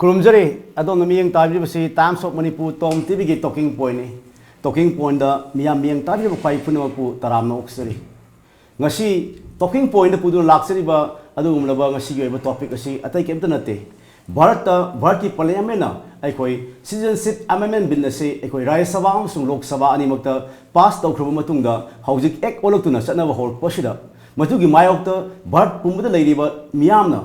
Kurumjari, adon miyang tabi basi Times of Manipur TOMTV ki talking point ni. Talking point da miyang tabi ba kwai puno ku taram na oksari. Ngasi talking point da pudu laksari ba adu umlaba ngasi yoy ba topic asi atai kemta nate. Bharat ki parliament na ai koi citizenship amendment bill na se ai koi Rajya Sabha amsung Lok Sabha ani makta pass tawkhruba matungda haujik ek olotuna satnaba hor pasida. Matugi mayokta Bharat pumbuda leiriba miyamna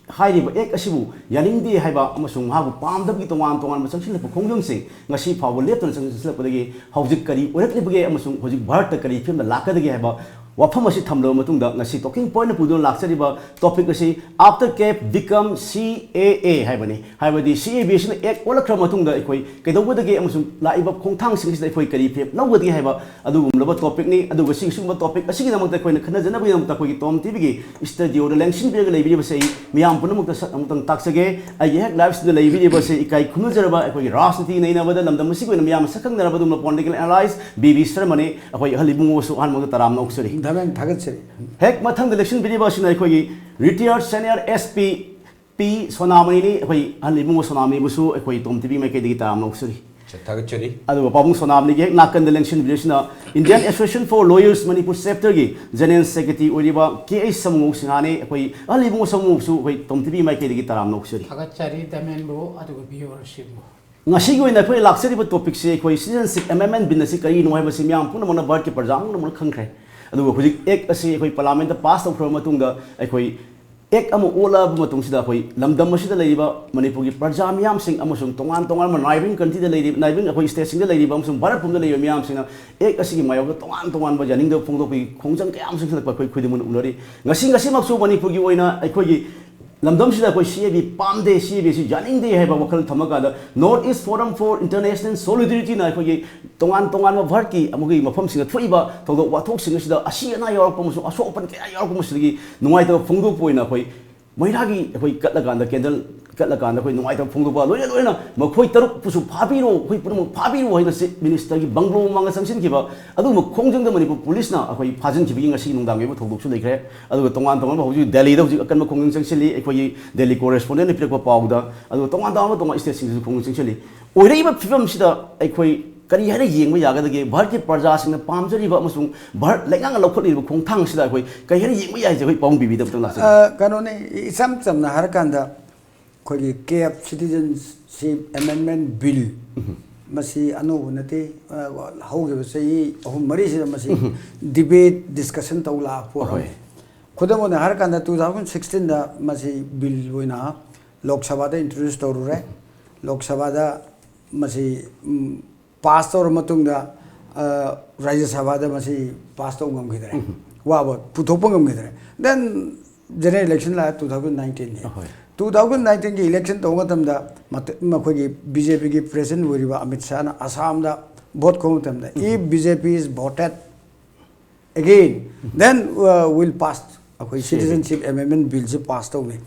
हाइरिबा एक असिबु यानिंगदि हाइबा अमसुंग हाबु पामदबि तोंगान तोंगान मसंसिलप खोंजोंसिंग ngasi फावो लेपतन संसिलपदगी हौजिक करी ओरकलिबगे अमसुंग हौजिक भारत करी film लाकदगी हाइबा वाफम असि थमलो मतुंगदा ngasi talking point पुदो लाक्सरिबा topic असि after cap become CAA हाइबनी हाइबदी CAB सिन एक ओलखर मतुंगदा अखोई केदौबदगी अमसुंग लाइबा खोंथांग सिंगसिदा अखोई करी फिल्म लौबदगी हाइबा अदुगुमलबा टॉपिक नि अदुगा सिंगसुंबा टॉपिक असि नमक अखोई खनजनबि नमक अखोई टॉम टीवी की स्टूडियो द लेंशन बिरग लेबि बसे मियाम पुनमुक अमतंग ताक्सगे आई हेक लाइव सिदा लेबि बसे इकाई खुनुजरबा अखोई राजनीति नैनाबदा लमदम मसिगोन मियाम सकंगनरबदुम पॉलिटिकल एनालाइज बीबी सरमने अखोई हलिबुंगोसु आनमग तराम नौक्सरी Dhamen thagat seri. Hek mathang election video sina akhoi retired senior SP P Sonamani ni akhoi halimu Sonamani busu akhoi TOMTV mai ke digi tam noksuri Thagat seri. adu pabung Sonamani ge nakan election video sina Indian Association for Lawyers Manipur chapter gi general secretary oriba KA samu singhane akhoi halimu samu su akhoi TOMTV mai ke digi tam noksuri thagat seri DHAMENDRO adu viewership ngasi go ina phoi laksari ba topic se akhoi citizenship amendment bin si kari no hai ba simyam puna mona bar ke parjang no mona khangkhre अदुगो हुजिक एक असि अखोई parliament पास तौखर मतुंगा अखोई एक अमु ओला मतुंगसिदा अखोई लमदम असिदा लेरिबा मणिपुर की प्रजा मियाम सिंग अमसुंग तोंगान तोंगान नाइबिंग country दा लेरि नाइबिंग अखोई स्टेट सिंग दा लेरिबा अमसुंग भारत पुम दा लेरिबा मियाम सिंग एक असि की मायोग तोंगान तोंगान बा जानिंग दा फोंगदोपि खोंजंग कयाम सिंग सलक अखोई खुदिमुन उनरी ngasi मक्सु मणिपुर की ओइना अखोई की लमदम सिदा कोई CAB पामदे CAB सि जानिंग दे हैबा वखल थमगा दा north east forum for international solidarity ना अखोई तोंगान तोंगान भारत की अमुगी मफम सिंग थोइबा थोदो वाथोक सिंग सिदा असि अना यारप मसु असोपन के यारप मसुगी नुवाइ तो फोंगदो पोइना अखोई मैरागी अखोई कटलगांदा कैंडल कटलगांदा अखोई नुवाइ तो फोंगदो बा लोइना लोइना मखोई तरुक पुसु फाबिरो अखोई पुरम फाबिरो हैना से मिनिस्टर की बंगलो मांगा संसिन किबा अदु म खोंजंग द मणिपुर पुलिस ना अखोई फाजन किबि ngasi नुंदांग एबो थोदोक सु लेखरे अदु तोंगान तोंगान हौजि दिल्ली दा हौजि अकन म खोंजंग संसिलि अखोई दिल्ली कोरेस्पोंडेंट नि पिरक पाउदा अदु तोंगान तोंगान तोंगान स्टेट सिंग खोंजंग संसिलि ओइरैबा फिल्म सिदा अखोई करी है येंग यागदगे भारत की प्रजा सिंह पामजरीबा अमसुंग भारत लेंगांग लौखलिबा खोंथांग सिदा अखोई कई है येंग याइ जे पाउंग बिबि दब तंग कनोने इसम चमना हर कांदा खोगी केप सिटीजनशिप अमेंडमेंट बिल मसी अनु नते हौगे बसई अहुम मरी से मसी डिबेट डिस्कशन तौला पो खुदमोने हर कांदा 2016 दा मसी बिल होइना लोक सभा दा इंट्रोड्यूस तौरुरे लोक सभा दा मसी पास तौर मतुंगदा राज्य सभा दा मसी पास तौ ngam वाबो पुथोप ngam देन जनरल इलेक्शन ला 2019 ने 2019 की इलेक्शन तौगतमदा मखोगी बीजेपी की प्रेसिडेंट ओरिबा अमित शाह ना असम दा वोट खोमतमदा if BJP is voted again then will pass अखोई सिटीजनशिप अमेंडमेंट बिल से पास तौने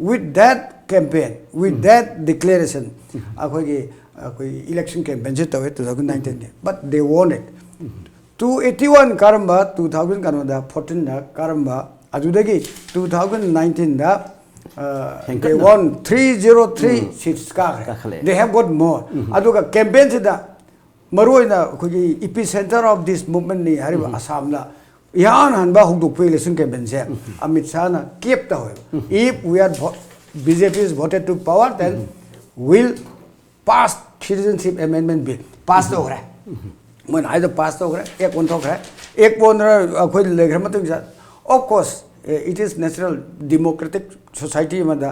with that campaign with that declaration अखोगी कोई इलेक्शन कैंपेन से तवे 2019 ने but they won it 281 कारंबा 2000 कारंबा 14 दा कारंबा अजुदगी 2019 दा they won 303 seats का they have got more अदुगा कैंपेन से दा मरोइना कोई epicenter of this movement नि हरिबा असम ला यान हनबा हुदुक इलेक्शन कैंपेन से अमित शाह ना केप ता हो if we are BJP is voted to power then will pass citizenship amendment bill pass तो हो रहा है मन आये तो pass तो हो रहा है एक कौन तो हो रहा है एक कौन रहा कोई लेकर मत of course it is natural democratic society में दा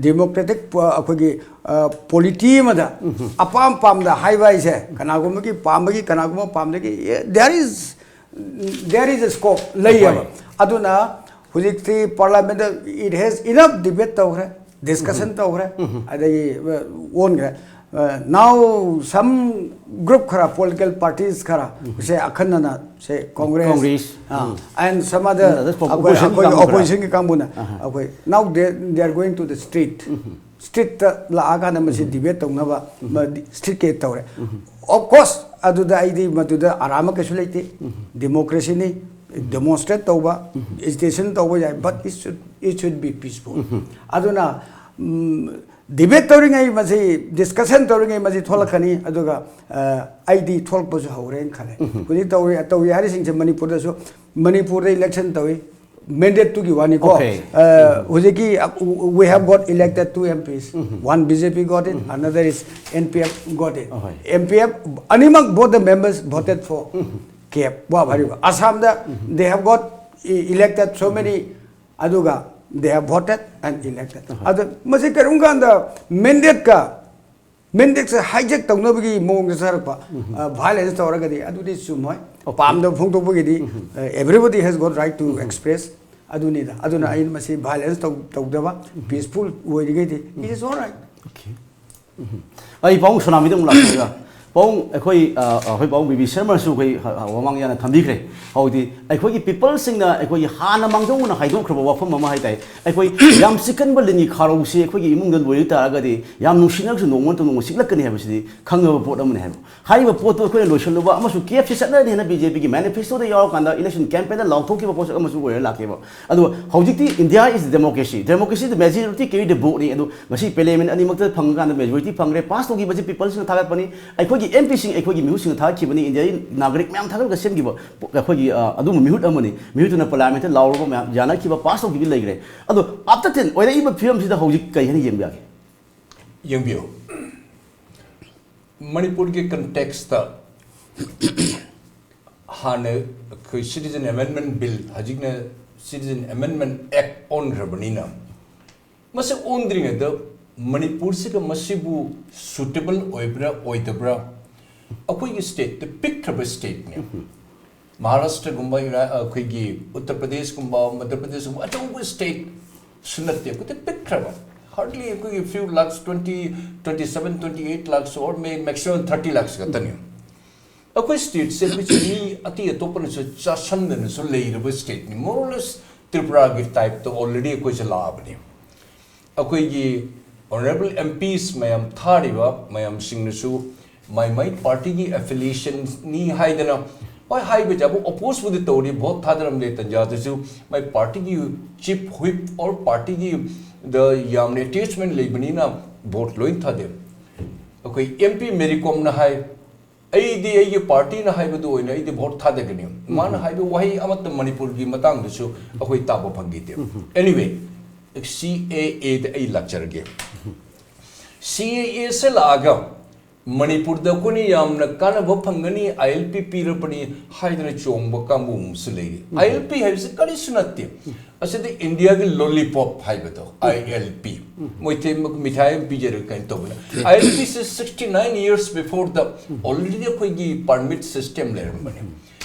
democratic कोई polity में दा अपाम पाम दा high wise है कनागुम की पाम की कनागुम पाम दे की there is a scope लई है अदुना हुजिक थी parliament it has enough debate तो हो रहा है discussion तो हो रहा है अदे ओन कर now some group khara political parties khara say akhanna say congress and some other opposition ki kambuna now they are going to the street la aga na masi debate tongna ba street ke tawre of course adu da id madu da arama ke sulaite democracy ni demonstrate tawba agitation tawba but it should be peaceful aduna debate tauringai masi discussion tauringai masi tholakani aduga ID tholpaju hauren khale kuni tawi hari sing Manipur da so Manipur da election tawi mandate to gi wani ko hojeki we have got elected 2 MPs one BJP got it another is NPF got it MPF animak both the members voted for KF wa bhari Assam da they have got elected so many aduga they have voted and elected. Other Masikarunga mandate hijack Tonobigi Mong Sarpa, violence or Adudi Sumoy, Palm the Punto Bugidi, everybody has got right to express Adunida. Aduna in Masi violence Togdava, peaceful, it is all right. Okay. I found Sonamidum Pong Pong Bibi Sherman Suki Wamang Tamikre. How the people sing the Hana Mangona, I don't know from Mamma. Yam second Balini Karo, see Mungal Wita Agadi, Yam Nushina, no one to know Silakan Havisi, Kanga Portam have. High Porto Lushova, Amasu Kiev is another in a BJP manifesto, the York and the election campaign, the law talking about Amasu were lucky. Although Hojiti, India is democracy. Democracy, the majority carry the vote, and Masi Peleman and the Panga, the majority Pangre, passed to give people in the Tarapani. I could MPing a music in Taki in the Nagrik Mam Taka same giver. Adu mute money, mute in a parliament, Laura Jana keep a pass of Gil Legre. Although after 10, when I even films the Hojik Kayani Yambiaki. Yambio Manipur ke context Hane Citizen Amendment Bill, Hajikna Citizen Amendment Act on Rabanina. Must have owned the Manipur Sika Masibu suitable oibra oidabra. A quick state, the picture state. Maharashtra Gumba, Quigi, Uttar Pradesh Gumba, Madhya Pradesh, whatever state, Sunatya, put a picture. Hardly a few lakhs, 20, 27, 28 lakhs, or may maximum 30 lakhs. A quick state said which me at the open is a Chandan, so later state, more or less Tripura type to already a question labni. A quigi honorable MPs, Mayam Thariva, Mayam Singnasu, my party affiliations ni Haidana. Why high with opposed with the Tory, both Thadaram Letanjatu, my party chief whip or party the Yam attachment Lebanina, both Loin Thadem. Okay, MP Mericom Nahai, A party in a Haibu in a both Thadaganium. Man Haibu, why Amat the Manipur Gimatang the show, a way tap of Pangitium. Anyway, CAA the lecture game. CAA Selaga. Manipur the Kuni Yamna Kanava Pangani, ILP Pirapani, Hydra Chomba Kamum Sule. ILP has a Karisunati. I said the India lollipop hybato, ILP. Moitem Mithai Pijer Kantobana. ILP is 69 years before the already a Quigi permit system there.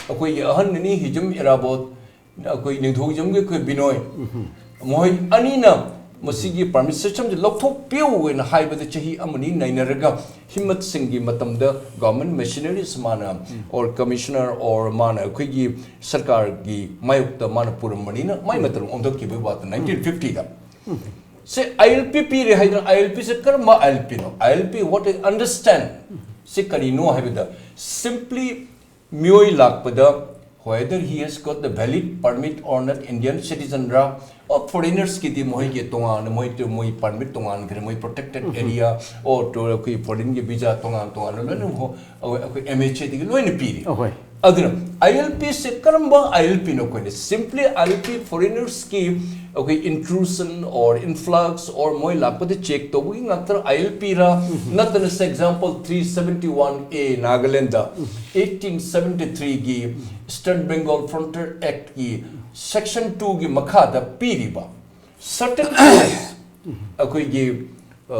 A Quigi Hanani Hijum Irabot, a Quigi Hujum Binoy. Moi Anina. Masigi permit system the Lokto Pew in high with the Chahi Amani Nainaraga, Himat Singi Matamda, government machineries mana, or commissioner or mana, Quigi Sarkar Gi, Mayuk the Manapur Manina, my matter on the Kibiwat 1950. Say ILP period, ILP is a Karma Alpino. ILP what I understand. Sikari no Havida. Simply Mui Lakpada, whether he has got the valid permit or not, Indian citizen ra. Or foreigners ki di mohi ke tongan mohi permit tongan kare mohi protected area or to koi foreign ke visa tongan lo ho MHA di lo ni piri aduna ILP se karamba ILP no ko simply ILP foreigners ki intrusion or influx or mohi lapade check to wi ngatra ILP ra natan as example 371A Nagaland 1873 gi Eastern Bengal Frontier Act ki Section 2 ki Makhada Piriba. Certain clause, a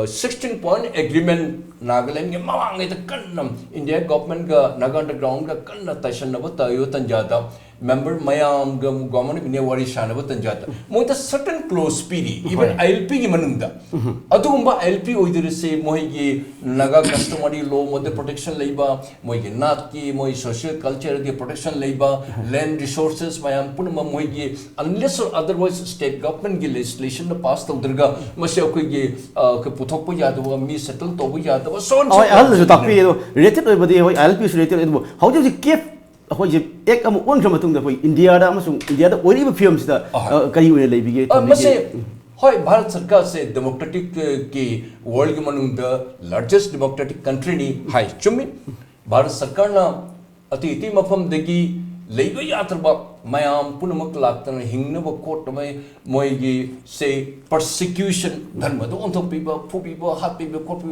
16-point agreement Nagaland ke mawang ito kanam India government ka Naga underground ka kanna tashan na ba tayo tanjata member mayam government binewari shana ba tanjata mo ita certain clause piri even ILP ki manunda atu kumba ILP oidire se mohi ki Naga customary law mo de protection leiba mohi ki nat ki mohi social culture ki protection leiba land resources mayam punma mohi ki unless or otherwise state government ki legislation na pass tawdurga masya ko ki puthok po yada wa mi settle to bo yada so on so so takpi related body ILP related how do you keep ek am on from tung da India da amasung India da ori ba films da kari we lebige mase होय भारत सरकार से democratic की world के मनुंग the largest democratic country नि हाय चुम्मी भारत सरकार ना अति इति मफम देगी लेबा यात्रबा मयाम पुनमक लाक्तन हिंगनब कोर्ट में मोयगी से persecution धर्म दो अंथो पीबा फुबीबा हापीबा कोर्ट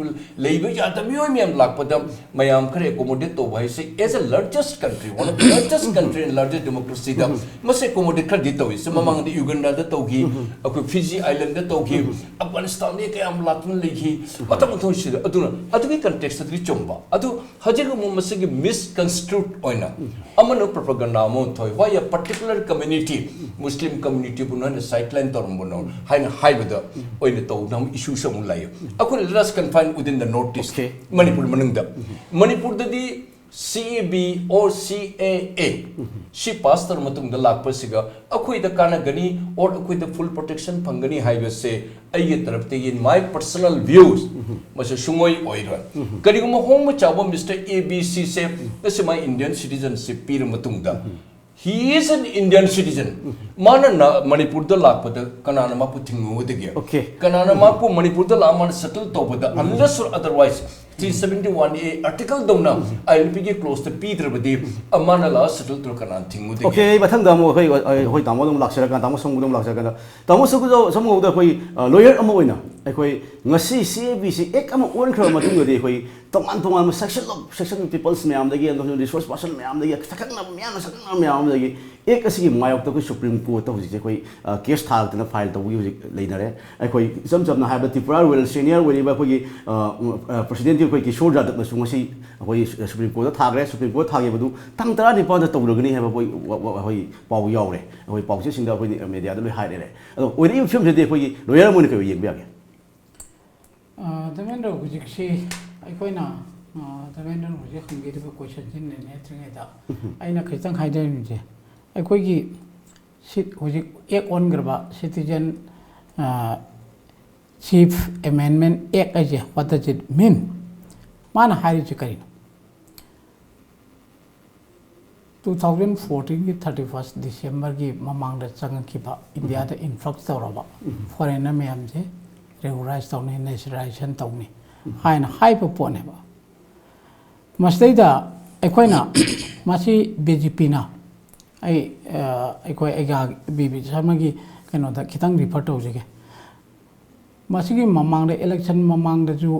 लेबा यात्र मियोय मियाम लाकपदा मयाम खरे एकोमोडेट तो भाई से as a largest country one of the largest country and largest democracy दा मसे एकोमोडेट खर दितो इस ममांग द युगांडा द तोगी अको फिजी आइलैंड द तोगी अफगानिस्तान ने कयाम लाक्तन लेगी मतम तो सिर अदुना अदुगी कंटेक्स्ट द चोंबा अदु हजेग मो मसे गी मिसकंस्ट्रूड ओइना अमनो प्रोपेगेंडा मो थोय why a particular community Muslim community bunan sideline torumbuno haina haibada oine to nam issue samu layo akun let us confine within the notice Manipur manungda Manipur di CAB or CAA she passed the matung the lak pasiga akoi da kana gani or akoi da full protection phangani haiba se ai taraf te in my personal views mase sungoi oira kariguma home chawa Mr ABC se this my Indian citizenship pir matung da he is an Indian citizen. Mana na Manipur da lak pada kanana mapu thingu degi. Okay. Kanana mapu Manipur da la man settle to pada unless or otherwise 371A article dona ILP ge close to Peter badi amana la settle to kanan thingu degi. Okay, bathang damo hoi tamo dum laksara kan tamo song dum laksara kan tamo sugu samu da hoi lawyer amo oina hoi ngasi CABC ek ama on khra ma tung de hoi toman section peoples myam dagi and resource person myam dagi sakang myam dagi ek asi mayok to Supreme Court to hojik koi case thal na file to hojik leinare koi jam na haba Tripura well senior we ba koi president koi Kishore Jadhav na sungasi koi Supreme Court thagre Supreme Court thage badu tang tara ni pa to rugni haba koi pau yaure koi pau se singda koi media da hai re ado ori film de koi lawyer mo ni koi yek ba Damendro hojik si aikoina Damendro hojik khangge de question jin ne tringa da aina khitang haidai ni अखोगी एक ओनग्रबा citizenship amendment act अजे what does it mean मान हारिज करिन 2014 की 31 December की ममांग द चंगखिबा इंडिया द इन्फ्लक्स तौरबा फॉरेनर मैम जे रेगुलाइज तौने नेशनलाइजेशन तौने हाइन हाइप पोनेबा मस्तेदा अखोइना मासी बीजेपी ना अखोई बीबी शर्मा की कनो खितंग रिफर तौजगे मसिगी ममांग इलेक्शन ममांग जो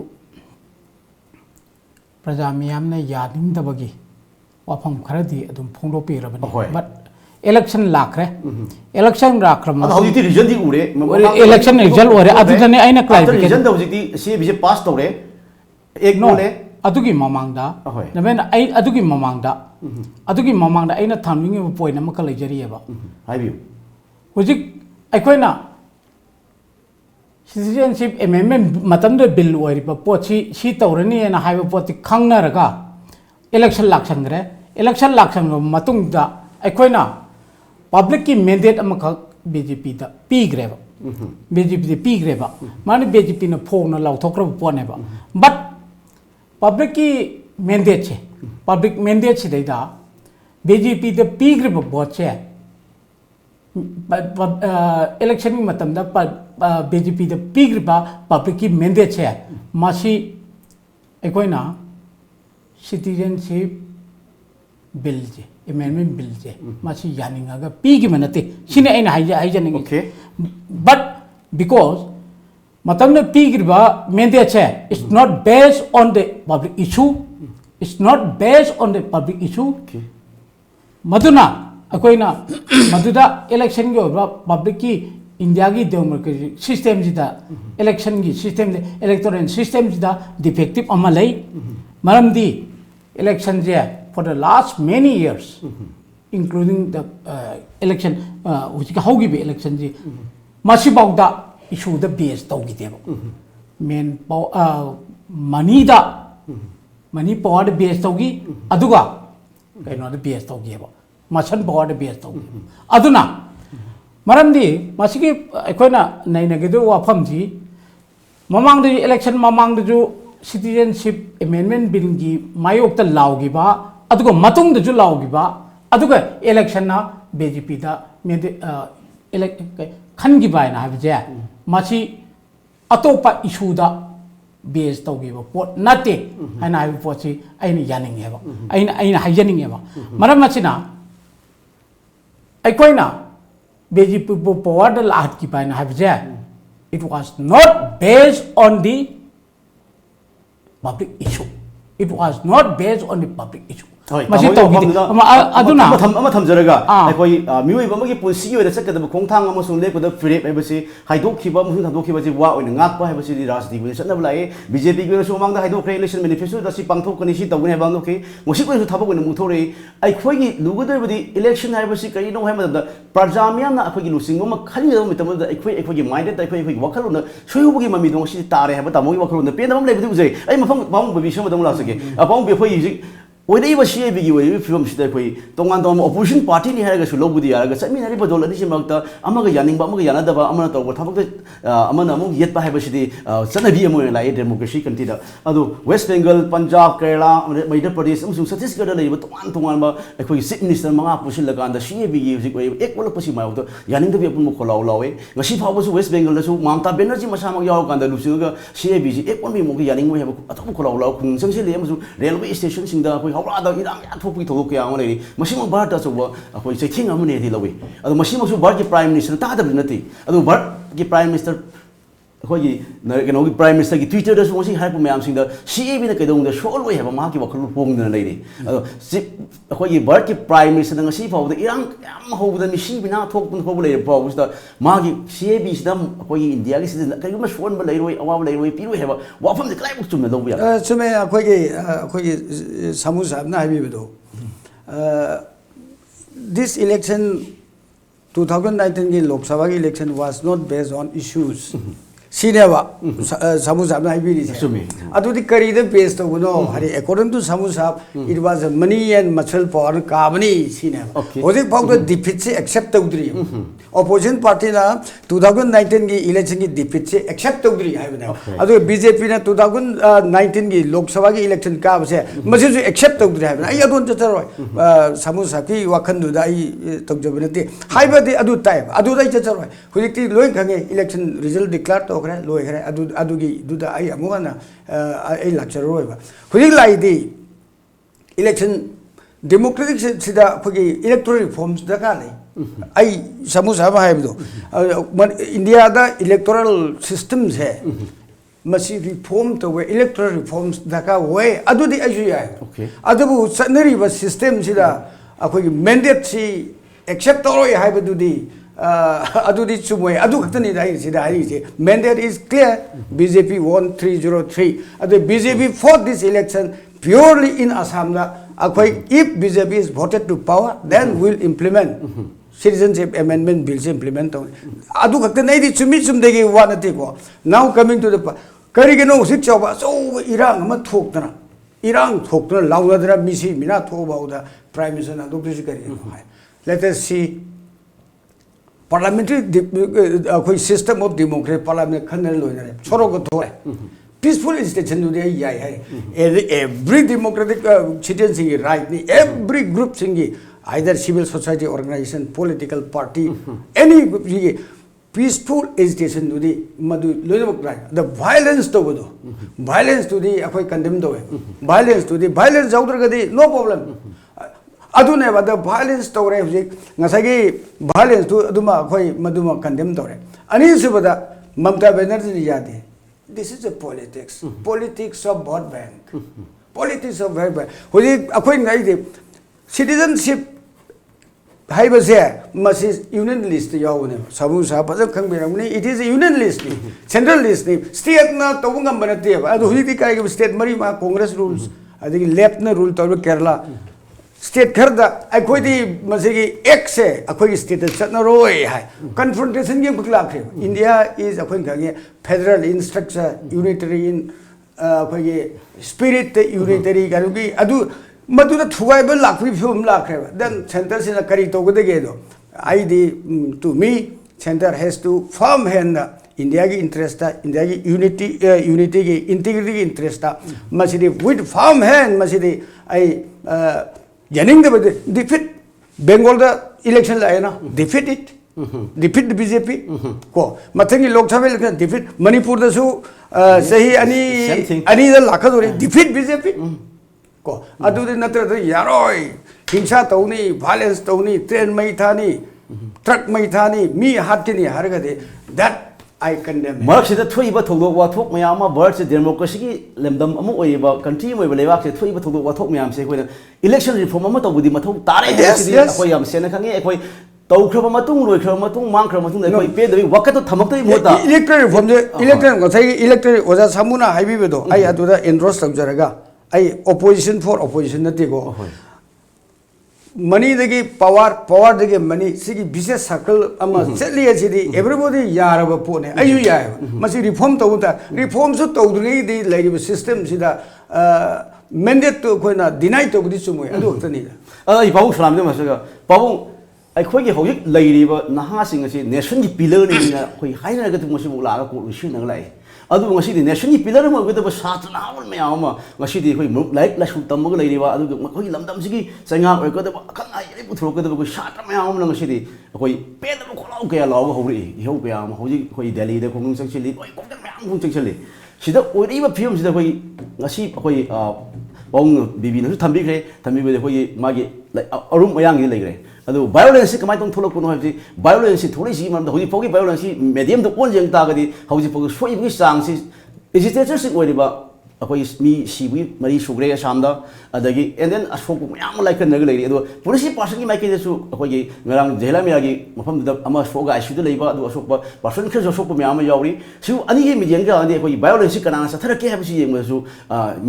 प्रजा मियाम ने यानिंगदबगी वाफम खरदी अदुम फोंदोपिरबनी बट इलेक्शन लाखरे इलेक्शन लाखरम हौजिति रिजल्ट दी उरे इलेक्शन रिजल्ट ओरे अदुदने आइना क्लैरिफिकेशन रिजल्ट हौजिति CAB पास तौरे एक नोले अदुगी ममांगदा नबेन आई अदुगी ममांगदा आइना थामिंग पॉइंट अमा कलेजरियबा हाइबियो हुजिक अखोइना सिटीजनशिप अमेंडमेंट मतम बिल ओरिबा पोची सी तौरनी एना हाइबा पोती खंगनरगा इलेक्शन लाक्संगरे इलेक्शन लाक्संग मतुंगदा अखोइना पब्लिक की मैंडेट अमा बीजेपी दा पीग्रेबा बीजेपी दे पीग्रेबा माने बीजेपी ने फोन लाउथोक्रब पोनेबा बट पब्लिक की मैंडेट से पब्लिक मैंडेट से देदा बीजेपी द पीग्रेबा वोट से इलेक्शन की मतम दा बीजेपी द पीग्रेबा पब्लिक की मैंडेट से मासी अखोइना सिटीजनशिप बिल जे अमेंडमेंट बिल जे मासी यानिंगागा पीगी मनते सिने आइना हाइजनिंग बट बिकॉज मतम पीग्रिबा मैंडेट से it's not based on the public issue it's not based on the public issue मधुना अखोइना मधुदा इलेक्शन की पब्लिक की इंडिया की डेमोक्रेसी सिस्टम जिदा इलेक्शन की सिस्टम इलेक्टोरल सिस्टम जिदा डिफेक्टिव अमा लई मरमदी इलेक्शन जे for the last many years including the election हुजिका होगी बे इलेक्शन जी मासिबाउदा इशू द बेस तौगी देबो मेन मनी दा मनी पावर बेस तौगी अदुगा कइनो द बेस तौगीबो मसन पावर बेस तौगी अदुना मरमदी मासिगी अखोइना नैनगेदो वाफम जी ममांग द इलेक्शन ममांग द जो सिटीजनशिप अमेंडमेंट बिल की मायोक्ता लाउगिबा अदुगा मतुंग द जो लाउगिबा अदुगा इलेक्शन ना बीजेपी दा मेदे इलेक्ट खनगी बायना हाबजे मासी अतोपा इशूदा बेस तौगीबा पोट नते हाइना हाइबा पोटसी आइना यानिंगेबा आइना हाइजनिंगेबा मरम मसिना अखोइना BJP power the last keep and have there. It was not based on the public issue. It was not based on the public issue. मसी तौगी अदुना अमा थमजरगा अखोई मियोइबा मगे पुलसी ओइदा सकदब खोंथांग अमसुं लेपदा फ्रेप हैबसी हाइदोखिबा मुसुं थादोखिबा जे वा ओइना ngakpa हैबसी राजनीति बे सनब लाए बीजेपी के सोमांग दा हाइदोख्रे इलेक्शन मैनिफेस्टो दा सि पांथोकनि सि तौगने हैबा ओके मोसि कोइ थाबक ओइना मुथोरे अखोइगी लुगदबदि इलेक्शन हैबसी करिनो हैमदा प्रजा मियामना अखोइगी लुसिंग म खलिदो मितमदा अखोइगी माइंड दा अखोइगी वखलुना सोयुबगी ममि दो सि तारे हैबा तामोगी वखलुना पेनम लेबदि उजै अइ मफम बांग बबि समदम लासके अबांग बे खोइ ओइदे बसी बिगी ओइ फिल्म सिदा कोइ तोंगान तोम ऑपोजिशन पार्टी नि हारगा सुलोबुदी यारगा चमिनारि बदोल अदि सिमक्ता अमगा यानिंगबा अमगा यानादबा अमना तौब थाबक अमना अमु येतबा हाइबसिदि चनबी अमु लाइ डेमोक्रेसी कंट्रीदा अदु वेस्ट बेंगल पंजाब केरला मध्य प्रदेश अमसु छत्तीसगढ़ लेब तोंगान तोंगानबा अखोइ चीफ मिनिस्टर मंगा पुसिल लगांदा सीएबीगी हुजिक ओइ एक बोल पसि मायौतो यानिंगदबि अपुम खोलाव लावे ngasi फावबसु वेस्ट बेंगल दसु ममता बेनर्जी मसामक याव कांदा लुसिंगा सीएबीजी एक बोल मि यानिंग हेब अतम खोलाव लाव खुंजंसे ले अमसु रेलवे स्टेशन सिंदा अखोइ हौरादा इराम या थोपि थोक क्या लेरि मसिम भारत असुब अखोइ चैथिंग अमने दि लवे अदु मसिमसु भारत की प्राइम मिनिस्टर तादब नति अदु भारत की प्राइम मिनिस्टर अखोइ केनोगी प्राइम मिनिस्टर की ट्विटर दसु मसि हाइपु मयाम सिंदा सीएबी न कैदोंग सोल हेब मा की वखल पोंगदन लेरि अदु अखोइ भारत की प्राइम मिनिस्टर ngasi फावद इराम याम होबदा मिसि बिना थोकपुन होब लेरि फावसदा मागी सीएबी सिदम अखोइ इंडिया की सिदन कैगुम सोन ब लेरोय अवाब लेरोय पिरो हेब वाफम दे क्लाइब चुम लौब या चुमे अखोइ सामु साबना हाइबिबदो this election 2019 की लोकसभा की election was not based on issues सिनेवा सामु साहब ना हाइबिरी अदुदि करीदे बेस तो गुनो हरे according to सामु साहब it was money and muscle power काबनी सिनेवा होजे फाउंड डिफीट से एक्सेप्ट तौद्री opposition party ना 2019 की इलेक्शन की डिफीट से एक्सेप्ट तौद्री हाइबना अदु बीजेपी ना 2019 की लोकसभा की इलेक्शन का बसे मसे जो एक्सेप्ट तौद्री हाइबना आई अदुन चचरोय सामु साहब की वखन दुदा आई तौजबनते हाइबदि अदु टाइप अदु दाइ चचरोय हुजिकति लोय खंगे इलेक्शन रिजल्ट डिक्लेयर तो करे लोय करे अदुगी दुदा आई अमुगना आई लाचरोयबा हुजिक लाइदि इलेक्शन डेमोक्रेटिक सिदा फगी इलेक्टोरल रिफॉर्म्स दका नै आई समूह साहब हाइबदो इंडिया दा इलेक्टोरल सिस्टम्स है मसी रिफॉर्म तो वे इलेक्टोरल रिफॉर्म्स दका वे अदुदी आइजु याय अदबु सनरीबा सिस्टम सिदा अखोगी मैंडेट सी एक्सेप्ट तोरोय हाइबदुदी अदुदी चुमोय अदु खतनी दाइ सिदा हाइसे mandate is clear BJP won 303 अदु BJP for this election purely in Assam na akhoi if BJP is voted to power then will implement citizenship amendment bill se implement adu khakta nai di chumi chum de gi wanati ko now coming to the kari ge no sik chawba so irang ma thokna launa dra misi mina thoba uda prime minister na do kri kari let us see parliamentary akhoi system of democracy parliament khanal loina choro ko thore peaceful station do they every democratic citizen sing right ni every group sing either civil society organization political party any peaceful agitation do the madu loyal right the violence to do violence to the akoi condemn do violence to the violence outer gadi no problem adune ba the violence to re ngasagi violence to aduma akoi maduma condemn to re ani subada mamta banerjee yade this is a politics politics of vote bank politics of vote bank hoji akoi ngai citizenship हाइबसे मसी union list यावने साबु सा फज खंगबेरमने it is a union list central list state ना तोबंगम बनते अदु हुई काय स्टेट मरी मा कांग्रेस रूल्स अदि लेफ्ट ना रूल तोब केरला स्टेट खरदा अखोइदी मसिगी एक से अखोइ स्टेट चतना रोय हाय कन्फ्रंटेशन के बकला खे इंडिया इज अखोइ खगे federal in structure unitary in अखोइ स्पिरिट यूनिटरी गारुगी अदु मधुदा थुगाइबल लाखि फिल्म लाखे देन सेंटर से करी तोगदे दो आई दी to me center has to firm hand India की इंटरेस्ट इंडिया की यूनिटी की इंटीग्रिटी की इंटरेस्ट मसिदी विद फर्म हैंड मसिदी आई यानिंग the defeat Bengal the election लाए ना defeat it defeat the BJP ko mathangi lok sabha election defeat Manipur da su sahi Same thing. ani da lakadori defeat BJP ko adu de natra da yaroi hingsa tawni violence tawni train mai thani truck mai thani mi hatkini harga de that I condemn Mark said that Twiba told what took me ama birds democracy lemdam amu oiba country mo belewak se Twiba told what took me am say election reform ama to budi mathau tare akoi am sena khangi akoi tau khra matung loi khra matung mang khra matung akoi pe doi wakat thamak toi mota electoral reform je electoral ko sai electoral oja samuna haibi bedo ai aduda endorse tamjaraga ai opposition for opposition nati go money degi power degi money sigi business circle ama setli achidi everybody yaraba pone ayu ya masi reform tawuta reform su tawdri di laiba system sida mandate to koina deny to budi sumoi adu tani ai pau salam de masaga pau ai khoi gi hojik lairiba naha sing asi nation gi pillar ni na khoi haina ga tu mosi mu la ga ko shin na lai adu ngasi di nation gi pillar mo ga da sat na ul me ama ngasi di khoi like la shu tam ga lairiba adu khoi lamdam sigi sanga oi ga da kan ai pu thro ga da ko sat me ama ngasi di khoi pe da ko lau ga law ho ri ho ga ma hojik khoi delhi da ko ngung sang chili oi ko da me ang ngung sang chili sida oi ba film sida khoi ngasi khoi ong bibi na thambi gre thambi be khoi magi arum mayang gi legre adu violence kamai tong tholo kuno habi violence thori si mam hoi fogi violence medium to on jeng ta ga di hoi fogi soi bi sang si agitator si oi ba akoi mi sibi mari sugre samda adagi and then asok yam like na ga legre adu police person gi mai ke su akoi gi ngarang jela mi agi mafam da ama soga isu da leiba adu asok ba person ke asok mi ama yauri su ani gi mi jeng ga andi akoi violence kana sa thara ke habi si yeng su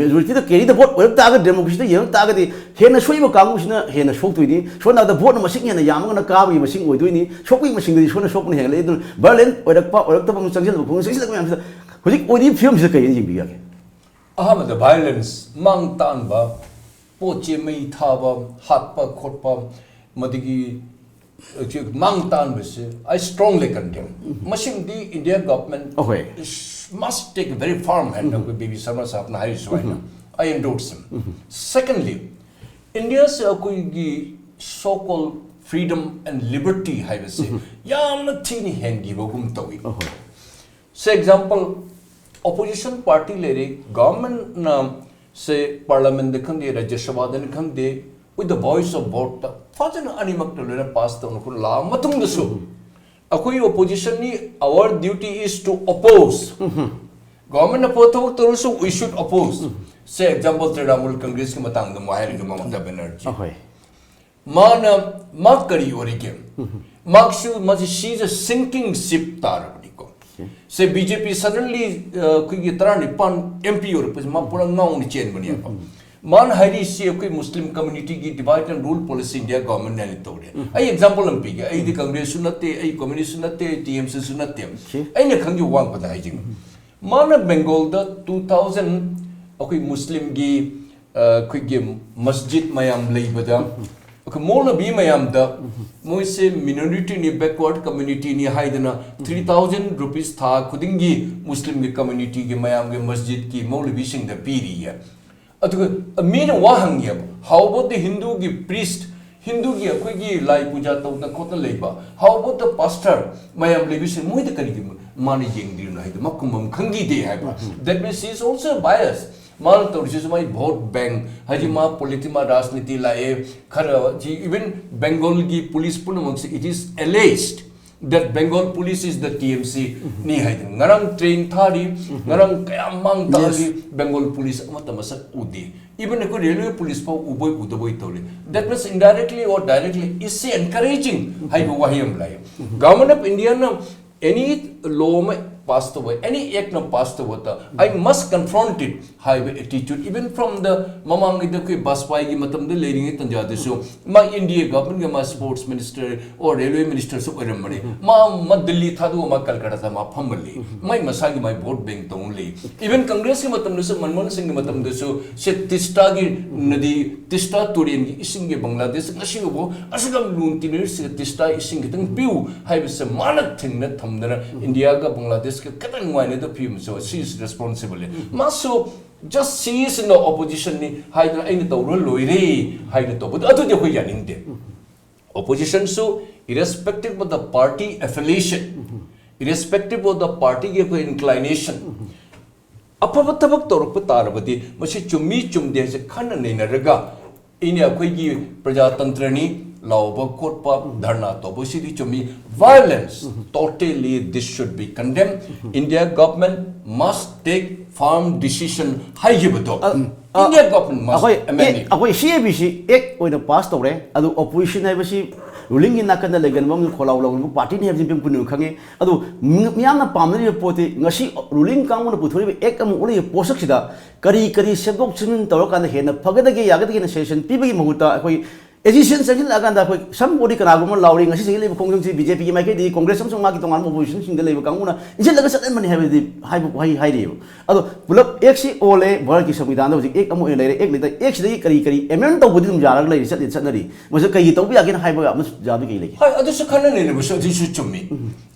majority da carry the vote or ta ga democracy da yeng ta ga di hena soi ba kamu sina hena sok tu ni so na da vote na masing hena yam na ka bi masing oi tu ni sok bi masing di so na sok ni heng le du violence orak ta bang changjel ba phung sing la ma hojik oi film se kai jing bi ga Ahmad violence mang tan ba poche mai tha ba hat pa khot pa madigi mang tan ba se I strongly condemn machine the India government must take a very firm hand of baby Sharma sahab na hai swaina I endorse him secondly India's so called freedom and liberty hai ba se yamna thini hangi ba gum tawi say example opposition party lere government na say parliament de khande rajya sabha de khande with the voice of vote fajana animak to lena pass to ko la matung da su akoi opposition ni our duty is to oppose government na potho to so we should oppose say example Trinamool Congress ki matang da mahari ga Mamata Banerjee ma kari orige maksu she is a sinking ship tar say BJP suddenly kuigi tarani pan MP or pus ma pura ngau ni chen bani apa man hari si koi Muslim community ki divide and rule policy India government ne tore ai example am pi ai di Congress sunate ai communist sunate TMC sunate ai ne khang ju wang pada ai jing man Bengal da 2000 koi Muslim gi kuigi masjid mayam leibada Mola be mayam da Moise minority ni backward community ni haidana 3,000 rupees tha kudingi Muslim ki community ki mayam ki masjid ki mola be sing da piri ya atu mean wahang ya how about the Hindu ki priest Hindu ki akoi ki lai puja to na khotna leiba how about the pastor mayam le be sing moi da kari ki mani jeng dir na haida makum khangi de ha that means he is also biased mal to this is my vote bank hajima politima rajniti lae khara even Bengal gi police punamang it is alleged that Bengal police is the TMC ni haid ngarang train thari ngarang kayam mang tali Bengal police amata masak udi even ko railway police pa uboi udaboi tore that means indirectly or directly is encouraging hai wahiyam lai government of India na any law passed away, any act not passed away, I must confront it. High attitude, even from the Mamang the bus by Matam the lady it and so my India government, my sports minister or railway minister, so money. Ma Madili Thadu, ma Calcutta, ma Pamali, my Masagi, my vote bank only. Even Congress Matam, Manmon Singh Matam, so said Tistagi Nadi, Tista Turian, Ising Bangladesh, Nashibo, Asagam Luntiners, Tista Ising, Pew, I was a manathing that Tamdana, India, Bangladesh. Katan wine the film so she is responsible maso just she is in the opposition ni haida aina to ro loire haida to but atu de ko yaning de opposition so irrespective of the party affiliation, irrespective of the party inclination, afaba tabak torok tarabadi masi chummi chumde se khana neinaraga ini akhoi prajatantrani lauba kotpa dharna tobo sidi chummi violence totally this should be condemned. India government must take firm decision haigibato India government must amend it. Akhoi CABC ek oina pass tore adu opposition haibasi ruling in nakanda legan mom kholau law party ni habjin pim punu khange adu miyamna pamni pote ngasi ruling kanguna puthori ek am uli posak sida kari sebok chin tawakanda hena phagadage yagadage na session pibagi mahuta akhoi Asian Second Aganda, somebody can argument lowering a single Congress, BJP, MK, Congress, some market on opposition in the Labour Kanguna. Is it like a certain money have the high deal? Although, pull up Exi Ole, Burkis of Midano, the Ekamu, actually, Kari, a man of Wooden Jar, lady said it suddenly. Was a Kaito again high up Jabi. I just a canon was issued to me.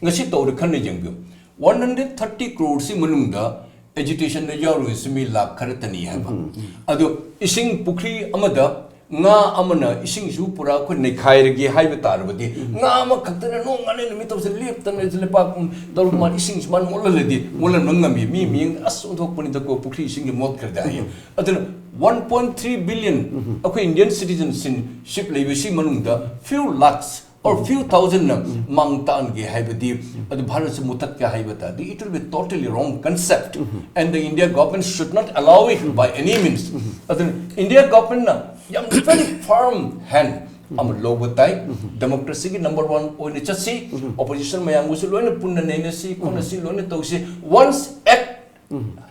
Nasito, the Canadian 130 crores in Mununda, agitation the Yaru is me la Karatani. Ado, Ising Pukri Amada. Nga amana ising su pura ko nei khairegi haiba tarbadi nga ma khaktana no ngane mi to se lep tan le pa dor ma ising man molaledi molan ngami mi as thok pani da ko pukri ising mot kar dai adana 1.3 billion akoi Indian citizens in ship leibesi manungda few lakhs or few thousand mangtan ge haibadi adu bharat se mutat ka haibata it will be totally wrong concept and the India government should not allow it by any means adu India government na yam very firm hand am lobatai democracy ki number 1 oine chasi opposition mayam gusu loina punna neina si kona si loina tausi once act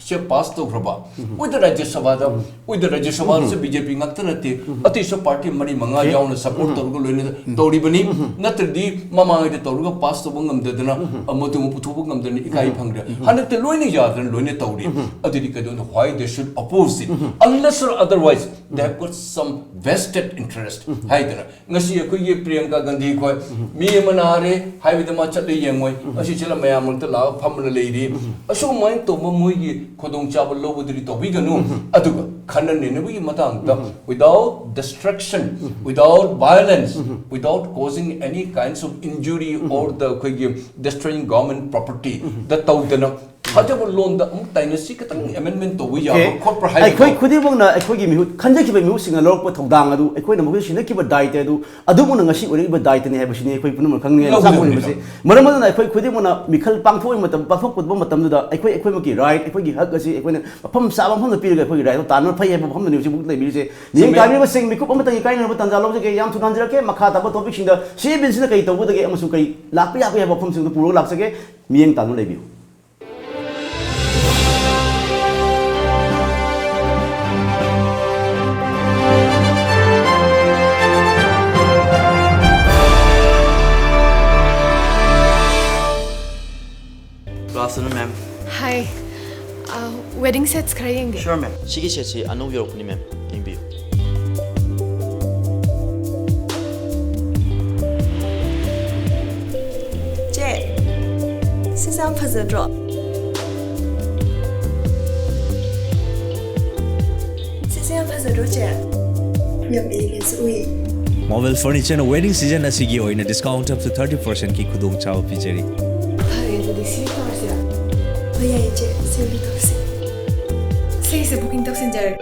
she passed to Prabha with the Rajya Sabha se BJP ngaktanati ati so party mari manga yauna support torgo loina tori bani natrdi mama ide torgo pass to bangam dedana amotu puthu bangam dedana ikai phangre hanate loina yadran loina tori ati kadon why they should oppose it unless or otherwise they have got some vested interest haidana ngasi akoi ye Priyanka Gandhi ko mi manare haibida ma chatle yengoi asi chela mayam ta la phamna leiri aso mai to mo Kodong Chabal Lobudri Tobiganu, Aduga, Kandan Nenabi Matanga, without destruction, without violence, without causing any kinds of injury or the destroying government property, the Taudana. Hajabul loan the dynasty amendment to we are corporate high. I quite could even I could give you Kanjaki musing a lot of Dangadu, a quite a motion, I keep a diet, Adumuna or even diet in Habashin, equipment, Maraman, I quite could even a Mikal Pangfo, but the Bafok with Bomatamda, I quite equipment, right? I quite Hugasi, a pump Salam from the period, right? Tana pay from the news, the guy was saying, Mikupamata, kind of Tanzalo, Yam to Nanjaka, Makata, but topic in the she been in the Kato with the Amasuka, Lapia, we have a pump to the Puru Lapsake, me and Tanu review. Good afternoon, ma'am. Hi. Wedding sets karaenge. Sure, ma'am. Sige sesi anu yorokuni, ma'am. Imbi. Je. Sisam phazadro. Sisam phazadro je. Yam elegance ui. Mobile furniture na wedding season asigi oina discount up to 30% ki khudong chao pijari. Say booking toxin jar.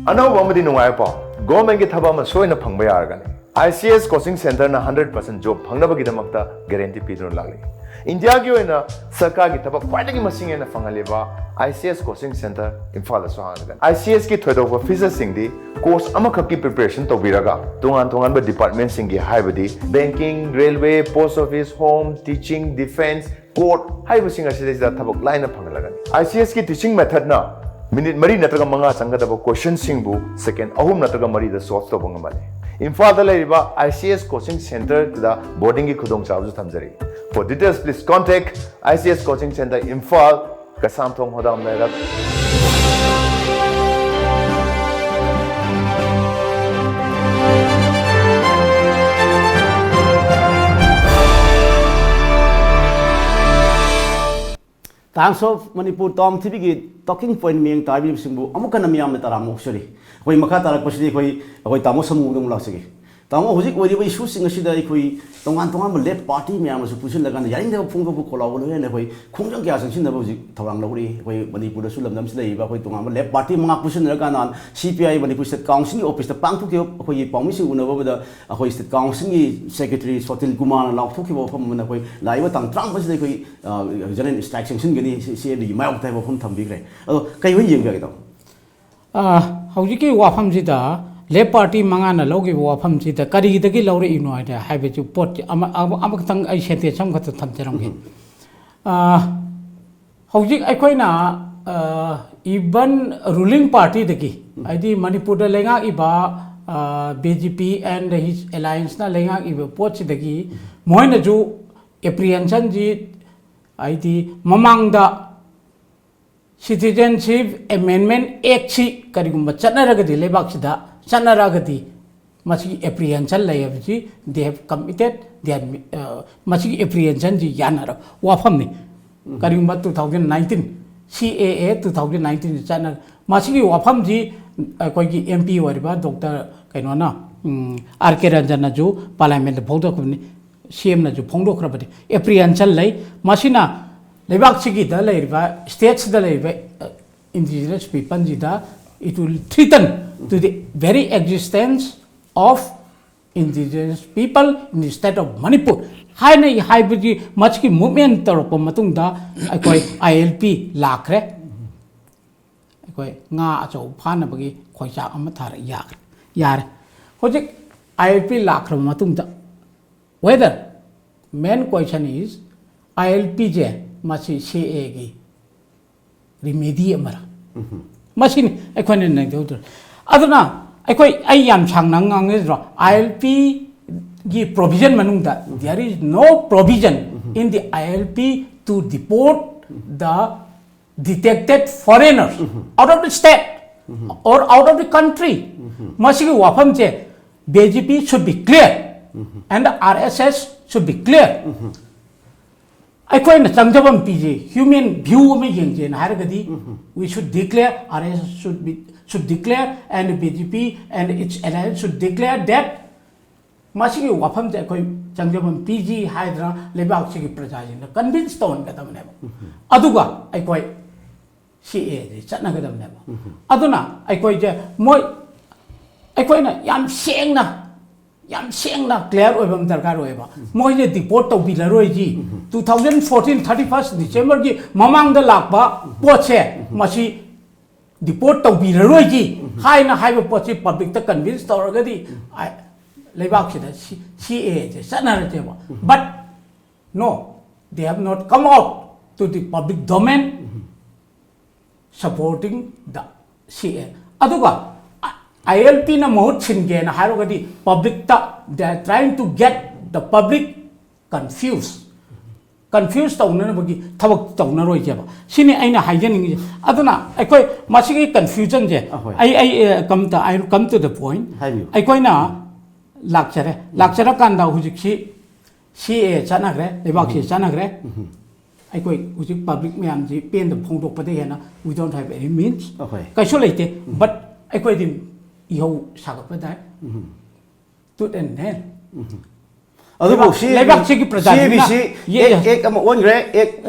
Another one in Waipa, government get Habama so in a Pangbayargan. ICS coaching center na 100% job, Pangabagidamata, guarantee Pedro Lali. India Gioina, Saka Gitaba, quite a machine and a Fangaleva, ICS coaching center in Father Sohanagan. ICS ki thread over physics singdi, course Amakaki preparation to Viraga, Tungan department singi Hybidi, banking, railway, post office, home, teaching, defense, court, Hybu singer cities that Tabak line of Pangalagan. ICS ki teaching method na. Minute Mari Nataga Manga Sangataba question Singbu, second Ahum Nataga Mari the source of Bangamale. In Father Lariba, ICS coaching center to the boarding Kudong Chavu Tamzari. For details, please contact ICS Coaching Center Imphal, Kasamthong Hodam Nairab. Times of Manipur TOMTV ki talking point miyang tabi simbu amukan na miyam na taramo sorry koi makha tarak pasidi koi tamo samu dong la sige tamo hujik wadi bai issue sing asida koi tongan ma left party miyam su pusin lagan yaring da phung ko kolawol ne koi khungjang kya sang sin da hujik thawang lawri koi Manipur da su lamdam silai ba koi tongan ma left party manga pusin lagan an CPI Manipur State Council office da pangtu ke koi pawmi si una ba da koi State Council ni secretary Sotil Kumar law thu ki ba pham na koi laiwa tang trang ba silai koi general strike sanction gani se di mai oktai ba pham tham bi gre ado kai wen yeng ga hauji wafam sida le party mangana logi wafam sida kari dagi laure ino ida haibe chu pot ama tang ai sente sam khat tham jarang gi hauji ai koina even ruling party dagi id Manipur da lenga iba BJP and his alliance na lenga iba pot dagi moina ju apprehension ji id mamang da Citizenship Amendment Act si karigumba chanaragadi lebak sida chanaragadi masi apprehension layabji they have committed their masi apprehension ji yanara wafam ni karigumba 2019 CAA 2019 chanar masi wafam ji koi ki MP wariba Dr. kaino na RK Ranjana ju parliament phongdo khubni CM na ju phongdo khrabadi apprehension lay masina lebak sigi da laiba states da laiba indigenous people jida it will threaten to the very existence of indigenous people in the state of Manipur haina haibuji much ki movement tarpo matung da akoi ILP lakre akoi nga acho phana bagi khoicha ama thar yar hojik ILP lakra matung da whether main question is ILP je masi CA gi remedy amara machine equine na do aduna ekoi ai yam chang nang ngang ro ILP gi provision manung da there is no provision in the ILP to deport the detected foreigners out of the state or out of the country masi gi wafam je BJP should be clear and the RSS should be clear I quite a Changjabam PJ, human view me yangin, Haragadi, we should declare, RS should declare, and BJP and its alliance should declare that Mashiki Wapam Changjabam PG Hydra Lebak Siki Prajajin, the convinced stone Gadam never. Aduga, I quite CA, Chanagadam never. Aduna, I quite more, I quite yam saying na. Yam saying na clear over Dargaro eva. Moje deport of Bilaroji 2014 31st December ki Mamang the Lakba Poche Mashi deport of Bilaroji high na high poche public the convinced already I Lebak CA Sanarajeva. But no, they have not come out to the public domain supporting the CA. Aduga ILP na mahut chinge na harogadi public ta they are trying to get the public confused tawna bagi thabak tawna roi jeba sini aina haijaning aduna aikoi masigi confusion je I come to the point aikoi na lakchara kanda hujik si CA chanagre lebak si chanagre aikoi hujik public myam ji pen the phongdok pade hena we don't have any means kaiso leite but aikoi dim iho sagap da to den ne adubo lebak sigi CBC ek am on gre ek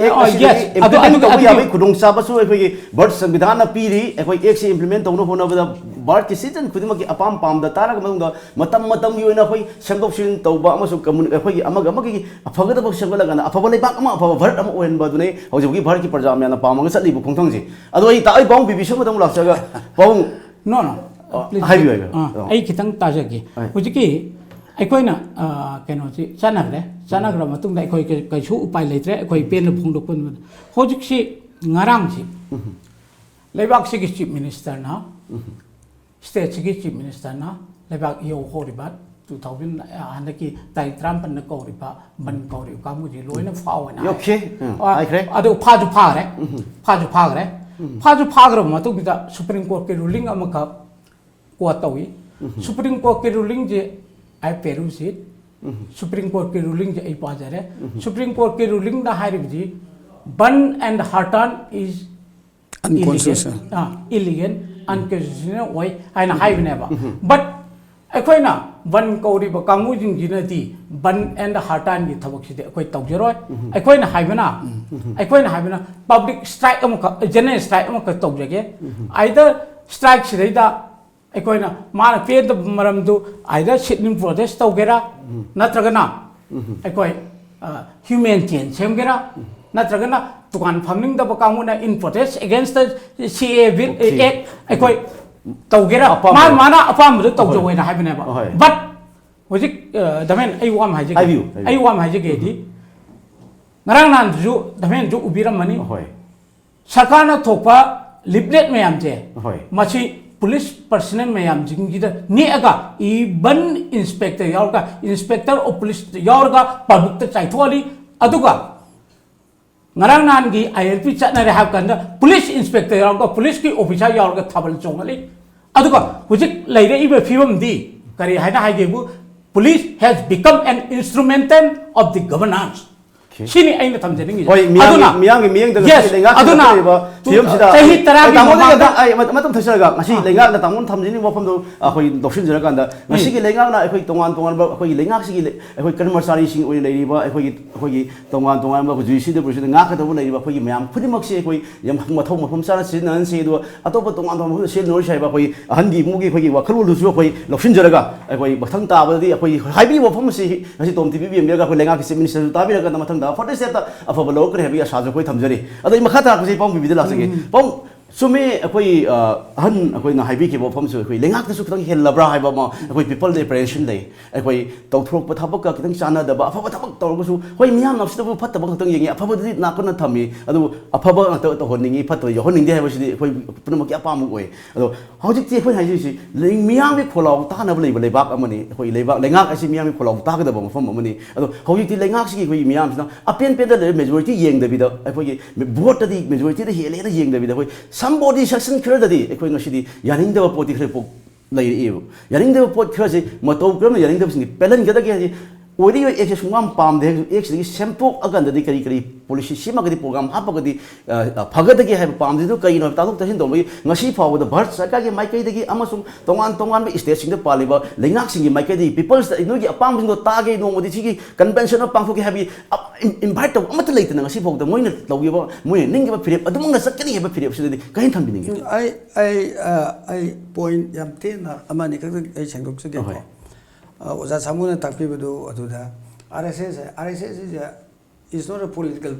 implement to ya bai khudong sa basu ekoi birth samvidhan na piri ekoi ek se implement to no hona ba birth citizen khudima ki apam pam da tara ga matam gi oina khoi sangop sin to ba amasu commun ekoi amaga amagi afaga da sangala ga afaga lebak ama afaga birth ama oen ba dune hoji gi birth ki parja me na pam ga sali bu khongthong ji ado ai ta ai bang bibi sum dam laksa ga bang no ai kitang tajagi hujiki aikoina kenoji chanagre matung da akoi kai chu upai leitre akoi pen phongdok pun hojik si ngarang si lebak si chief minister na state si chief minister na lebak yo horibat 2000 handaki tai Trump na ko riba ban ko ri ka mu ji loina fawana okay adu phaju phagre matung da Supreme Court ke ruling amaka ko tawi Supreme Court ke ruling je I peruse it Supreme Court ke ruling je ai pa jare Supreme Court ke ruling da hari ji ban and hartan is Unconstitutional. illegal, unconstitutional way and high never. But अखोइना बन कौरीब कांगुजिंग जिनदी bandh and hartal की थबकसिदे अखोइ तौजरोय अखोइना हाइबना पब्लिक स्ट्राइक अमुक जनरल स्ट्राइक अमुक तौजगे आइदर स्ट्राइक सिदैदा अखोइना मान पेद मरमदु आइदर सिटिंग प्रोटेस्ट तौगेरा नत्रगना अखोइ ह्यूमन चेंज सेमगेरा नत्रगना दुकान फमिंग दब कांगुना in protest against the CA bill act अखोइ तौगेरा माना अपाम तौजोना है बट हजिक दमेन वाम हाइजेगी नारांग नानजु दमेन जो उबिरमनी सरकार थोप लिपलेट मैम से मसी पुलिस पर्सनल मैम जिंगीद नेगा ई बन इंस्पेक्टर यावगा इंस्पेक्टर ऑफ पुलिस यावगा पब्लिक चाइथोली अदुगा नारांग नान की आईएलपी चटनरे हाब कंदा पुलिस इंस्पेक्टर यावगा पुलिस की ऑफिसर यावगा थबल चोंगली अदुगा हुजिक लैरे इबे फिवम दी करी हाइना हाइगेबु police has become an instrumental of the governance सिनी आइना थमजेनिंग मियां की मियंग लेंगा फिल्म सिदा सही तरह तामोदा आई मतम थसरगा ngasi लेंगा ना तामोन थमजिनी वफम दो अखोई दोक्सिन जरकांदा ngasi की लेंगा ना अखोई तोंगान अखोई लेंगा सिगी अखोई कर्मचारी सिंग ओइ लेरिबा अखोई तोंगान जुइसी दे पुलिस nga खदबु लेरिबा अखोई मैम खुदिमक से अखोई यम मथौ मफम सारा सिनन से दो अतोप तोंगान से नोर साइबा अखोई अहनगी मुगी अखोई वखल लुसु अखोई लोक्सिन जरगा अखोई मथंग ताबदी अखोई हाइबी वफम से ngasi tom tv bi मेगा अखोई लेंगा की मिनिस्टर ताबिरगा मथंग फर्स्ट स्टेप अफब लोकरे हेबी आसाजो कोई थमजरी अदई मखा था कोई पांग बिबिद लासगे पांग सुमे कोई हन कोई ना हाइबी के बफम सु कोई लेंगाक तसु खतंग हेलब्रा हाइबा मा कोई पीपल डेप्रेशन ले कोई तौथरोक पथाबक का खतंग चाना दबा अफब थबक तौरगसु कोई मियाम नफसदबु फतब खतंग येंगे अफब दि नाकन थमी अदु अफब त होनिंगी फत योहनिंगे हाइबसि कोई पुनमक अपाम ओय अदो हौजिक ति कोई हाइजि लेंग मियाम बे खोलाव तानब लेब लेबाक अमनि कोई लेबाक लेंगाक असि मियाम बे खोलाव तागदब मफम अमनि अदो हौजिक ति लेंगाक सि कोई मियाम सिना अपेन पेद मेजॉरिटी येंगदबिदा कोई वोट दि मेजॉरिटी द हेले येंगदबिदा कोई somebody section खर ददी एकोइ ngasi यानिंगदब पोति खर पो लैरेबो यानिंगदब पोत खर से मतौ क्रम यानिंगदब सिंग पेलन गदगे ओरी एक सुंगाम पाम दे एक सिंग सेम्पो अगंददी करी करी पुलिस सिमगदी प्रोग्राम हापगदी फगदगे है पाम दे कई न तादुक तसिन दोबई ngasi फावद भारत सरकार के माइकैदगी अमसुम तोंगान स्टेट सिंग पालिबा लेंगाक सिंग माइकैदगी पीपल्स इनोगी अपाम सिंग तागे नोमदी सिगी कन्वेंशन ऑफ पांगफुके हैबी इनवाइट तो अमत लेतन ngasi फावद मोइन लौगिबा मोइन निंगिबा फिरेप अदुमंग सकनी हेबा फिरेप सिदि कहीं थंबिनिंग आई पॉइंट याम तेना अमानि कक आई संगोक से के ओजा सामुना ताकपीबदु अदुदा RSS is not a political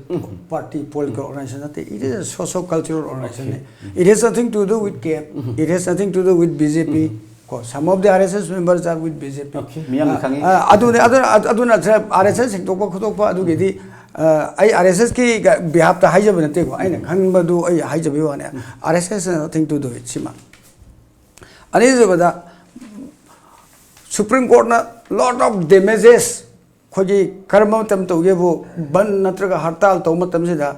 party, political organization. It is a socio-cultural organization. It has nothing to do with CAP. It has nothing to do with BJP. Some of the RSS members are with BJP. Okay. RSS sektopa khutokpa adu gedi ai RSS ki behalf ta haijab nate ko aina khanbadu ai haijabi wane RSS has nothing to do with sima. Ani jabada Supreme Court na lot of damages खोजी कर्म तम तो ये वो बन नत्रगा हड़ताल तो मत तम से दा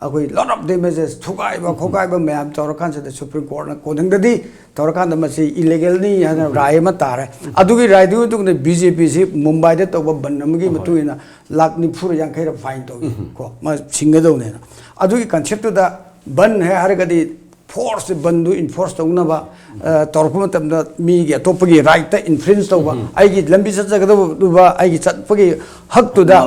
अकोई lot of damages खोकाई बा मैम तौरकान से सुप्रीम कोर्ट ना कोदंग ददी तौरकान दम से illegal नहीं है ना राय मत तार है अदुगी राय दियो तो ने BJP से मुंबई दे तो बन नमगी मतुई ना लाख निफुर yang खेर फाइन तो को म सिंगदो ने अदुगी कंसेप्ट दा बन है हर गदी force बंदु enforce तो ना बा तौरपम तम दा मी के तोपगी राइट ता infringe तो बा आई की लंबी सच्चा कदो बा आई की चटपगी हक तो दा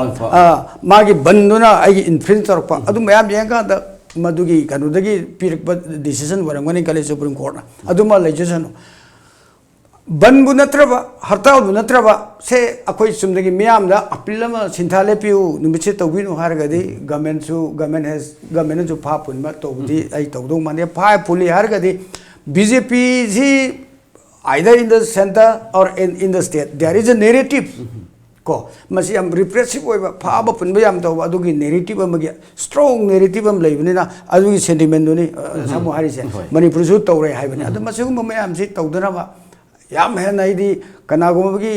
मागी बंदु ना आई की infringe तौरपा अदु मैम येंगा दा मदुगी कनुदगी पिरक डिसीजन वरंगनी कले सुप्रीम कोर्ट अदु मा लेजिस्लेशन बन बुनत्रबा हड़ताल बुनत्रबा से अखोई सुमदगी मियाम दा अपील मा सिंथाले पिउ निमिचे तौबिनु हारगदी गवर्नमेंट जो फा पुनमा तौबदी आई तौदो माने फा पुली हारगदी BJP ji either in the center or in the state there is a narrative को मसी हम repressive होइबा फा ब पुनबा याम तौबा अदुगी narrative अमगी strong narrative अम लैबनिना अदुगी sentiment दुनी सामु हारिसे मणिपुर सु तौरे हाइबने अदु मसिगुम मयाम से तौदनबा याम है नहीं दी कनागुमगी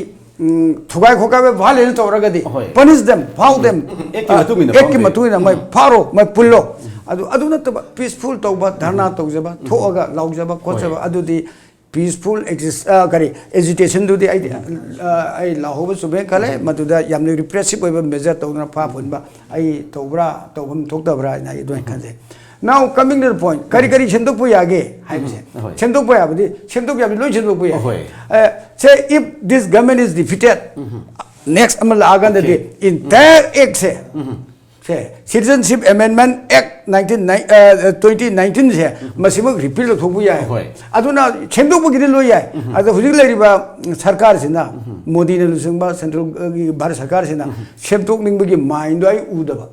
थुगाई खोकाबे भाले न तौरगदी punish them vow them एक की मतुइना मै फारो मै पुल्लो अदु नतबा peaceful तौबा धरना तौजबा थोगा लाउजबा कोचबा अदुदी peaceful exist kari agitation do the ai la hoba sube kale maduda yamne repressive oiba measure tawna pha phunba ai tawbra tawbam thokdabra na I do khanje now coming to the point kari kari chendok pu yage hai bise chendok pu yabdi chendok yabdi lo chendok pu yage say if this government is defeated next amal agan the entire act say Citizenship Amendment Act 2019 se masima repeal thobu ya aduna chendok bu gidil lo ya adu hujik lariba sarkar sina modi ne lusingba central bharat sarkar sina chendok ning gi mind ai udaba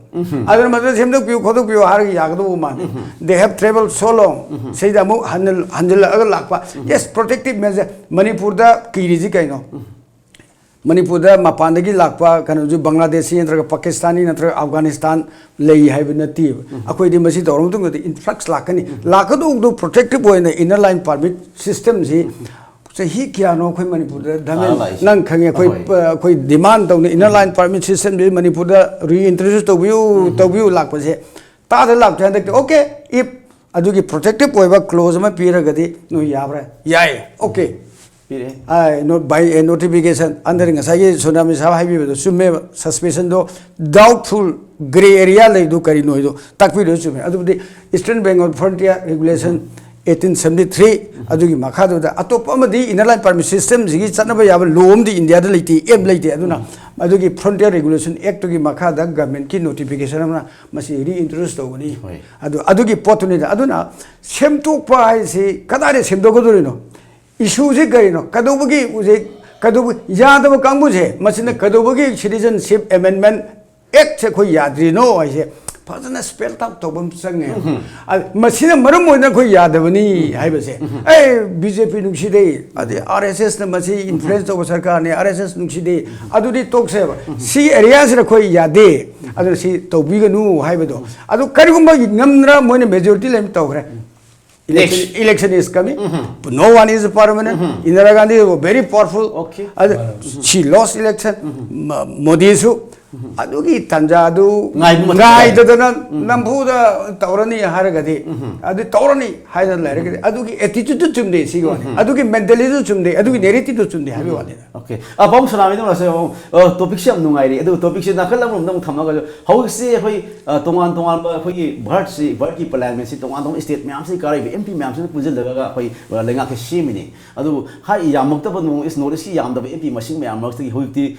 aduna madra chendok piu khodok piu har gi yagdo man they have traveled so long say da mu hanjal agar lakpa yes protective measure Manipur da kiriji kaino Manipur da mapandagi lakpa kanu Bangladeshi natra Pakistani natra Afghanistan lei haibinati akoi di masi dorom tung the influx lakani lakadu do protective boy na inner line permit system si so hi kya no khoi Manipur da dhamen nang khange khoi demand tawne inner line permit system bi Manipur da reintroduce to view lakpa se ta da lak jan okay if adugi protective boy ba close ma pira gadi no yabra yai okay I not by a notification under Sagi Tsunami Sahabi Sume suspicion do doubtful grey area like do Karinoido Takvido Sume Adu the Eastern Bengal Frontier Regulation 1873 Adugi Makado the Atopamadi inner line permit system Zigi Sanaba Loam the India Lady M Lady Aduna Adugi Frontier Regulation Act to Makada government key notification must reintroduced Ogni Adugi Potunida Aduna Shem to Pai say Kadare Semdogodorino issue je gari no kadobugi uje kadobu yadaba kangbu je masina kadobugi Citizenship Amendment Act se khoi yadri no aise fazana spell tap tobam sange masina marum moina khoi yadabani haibase ei BJP nungsi dei ade RSS na masi influence to sarkar ne RSS nungsi dei adudi tokse si areas ra khoi yade adu si tobiga nu haibado adu karigumba ngamra moina majority lem tokre Election is coming. No one is permanent. Indira Gandhi was very powerful. Okay. She lost election. Modi is adugi Tanjadu Ngai Dana Nambuda Taurani Haragadi. Adu Taurani Haida Laragadi. Adugi attitude to Chumde Sigoni. Adugi mentalism Chumde. Adugi narrative to Chumde. Okay. Abong Salami don't say topic sham Nungai. The topic is Nakala from Tamaga. How say Tongan Birds, Bird Parliament, Tongan State Mamsi Kari, MP Mamsi Puzilla, Lenga Shimini. Adu Hai Yamoktabanu is noticed Yam the MP machine Mamsi Huti.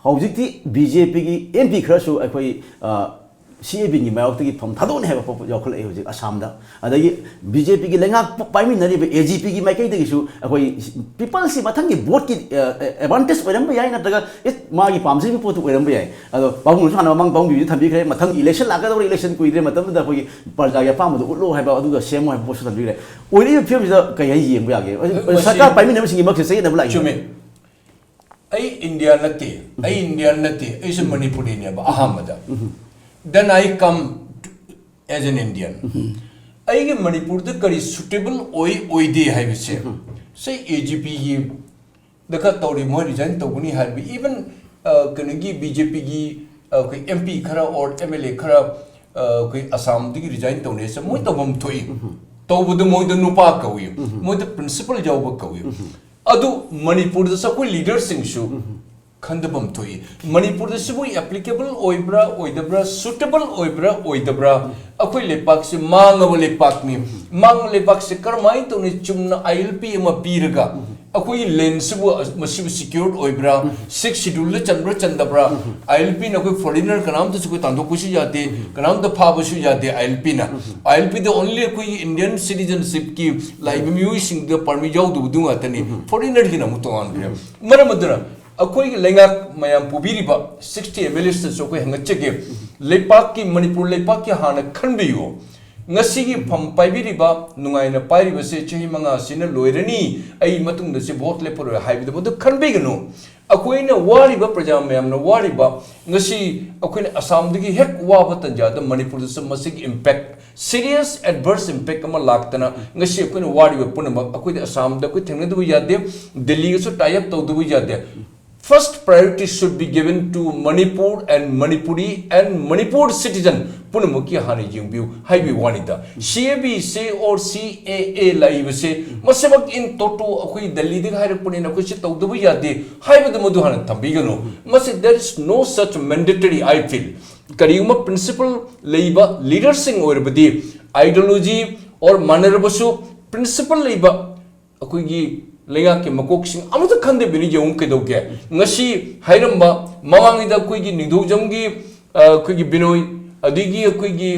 Howjikti BJP MP Krashu akoi CAB ni mayokti from Thadon have a local Hojik Assamda. Adagi BJP Lenga Paiminari AGP ki Makai issue akoi people see Matangi board advantage Wedambia Nataga it Magi Pamsi put to Wedambia. Pamusan among Bongi Tambi Matang election Laka election with them Matam the Parjaya Pam the Ulo have other the same way Post of Villa. Will you feel the Kayi and Biagi? Saka Paimin you must say them like you. I India nati, is a Manipuri Ahamada. Then I come as an Indian. I get Manipur the curry suitable oide have say AGP the Katori more resign to Guni had be even Kanagi BJP MP Kara or MLA Kara Assam the resign to Nessa Mutabum Toy. Tobu the Moy the Nupa Kawi, Mo the principal job of Kawi. Adu Manipur the Sakui leaders in shoe Kandabam Toy. Manipur the Sibui applicable oibra, oidabra, suitable oibra, oidabra, Aquile Paxi, Mangavale Pakmi, Mangale Paxi Carmine to Nichumna ILP Emma Piraga, Aqui Lensibu Masibu secured oibra, 6 schedule Chandra Chandabra, ILP Naku foreigner Kanam to Sukutandokushi Yate, Kanam the Pabushu Yate, ILPina. ILP the only Indian citizenship key like using the Parmijo to do at any foreigner Hinamuton. Maramadura. Akoi lenga mayam pubiriba 60 mls so ko hangachege lepaki Manipur lepaki hana khanbiyo ngasigi pham paibiriba nungaina pairiba se chehi manga sina loirani ai matung da se vote lepor haibido bodu khanbigno akoina wariba praja mayamna wariba ngasi akoina Assam digi hek waba tanja da Manipur da masig impact serious adverse impact ama laktana ngasi akoina wariba punama akoida Assam da ko thengna du yade Delhi so tie up to du yade first priority should be given to Manipur and Manipur citizen punamuki hani jingbiu haibi wanida CAB say or CAA laiba say masabak in toto akoi Delhi de hairak punina akoi se tawdabu yade haiba de modu hana thambigano masi there is no such mandatory I feel kariyuma principle laiba leader sing orbadi ideology or manarabasu principle laiba akoi gi लेगा के मकोक सिंह अमुत खंदे बिनी जौं के दोगे ngasi hairamba mamangida koi gi ningdojam gi koi gi binoi adigi koi gi